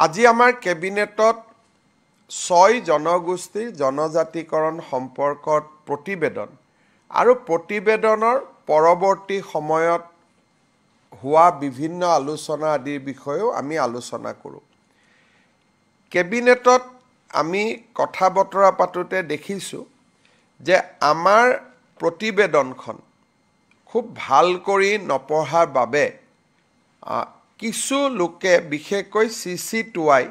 আজি আমাৰ কেবিনেটত 6 জনগোষ্ঠীৰ জনজাতিকৰণ সম্পৰ্কত প্ৰতিবেদন আৰু প্ৰতিবেদনৰ পৰৱৰ্তী সময়ত হোৱা বিভিন্ন আলোচনা আদিৰ বিষয়েও আমি আলোচনা কৰোঁ। কেবিনেটত আমি কথা বতৰা পাতোতে দেখিছোঁ যে আমাৰ প্ৰতিবেদনখন খুব ভাল কৰি নপঢ়াৰ বাবে কিছু লোকে বিশেষকৈ CC2I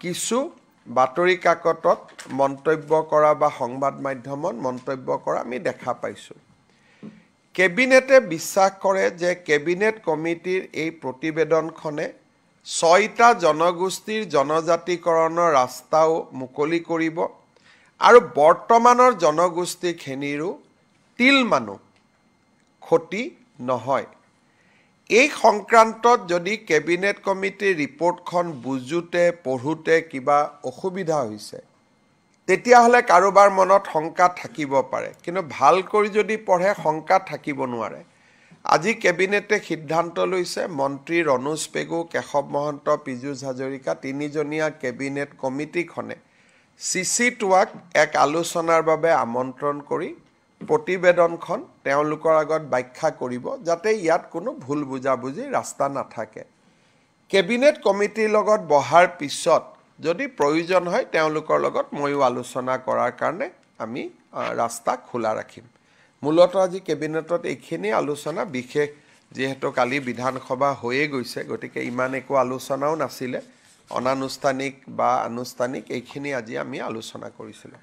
কিছু বাতৰি কাকতত মন্তব্য কৰা বা সংবাদ মাধ্যমত মন্তব্য কৰা আমি দেখা পাইছোঁ। কেবিনেটে বিশ্বাস কৰে যে কেবিনেট কমিটিৰ এই প্ৰতিবেদনখনে 6টা জনগোষ্ঠীৰ জনজাতিকৰণৰ ৰাস্তাও মুকলি কৰিব আৰু বৰ্তমানৰ জনগোষ্ঠীখিনিৰো তিলমানো ক্ষতি নহয়। এই সংক্ৰান্তত যদি কেবিনেট কমিটিৰ ৰিপৰ্টখন বুজোতে পঢ়োতে কিবা অসুবিধা হৈছে তেতিয়াহ'লে কাৰোবাৰ মনত শংকা থাকিব পাৰে, কিন্তু ভাল কৰি যদি পঢ়ে শংকা থাকিব নোৱাৰে। আজি কেবিনেটে সিদ্ধান্ত লৈছে মন্ত্ৰী ৰণোজ পেগু, কেশৱ মহন্ত, পীযুষ হাজৰিকা তিনিজনীয়া কেবিনেট কমিটিখনে CC2Iক এক আলোচনাৰ বাবে আমন্ত্ৰণ কৰি প্ৰতিবেদনখন তেওঁলোকৰ আগত ব্যাখ্যা কৰিব যাতে ইয়াত কোনো ভুল বুজাবুজি ৰাস্তা নাথাকে। কেবিনেট কমিটিৰ লগত বহাৰ পিছত যদি প্ৰয়োজন হয় তেওঁলোকৰ লগত ময়ো আলোচনা কৰাৰ কাৰণে আমি ৰাস্তা খোলা ৰাখিম। মূলতঃ আজি কেবিনেটত এইখিনি আলোচনা বিশেষ যেহেতু কালি বিধানসভা হৈয়ে গৈছে গতিকে ইমান একো আলোচনাও নাছিলে, অনানুষ্ঠানিক বা আনুষ্ঠানিক এইখিনি আজি আমি আলোচনা কৰিছিলোঁ।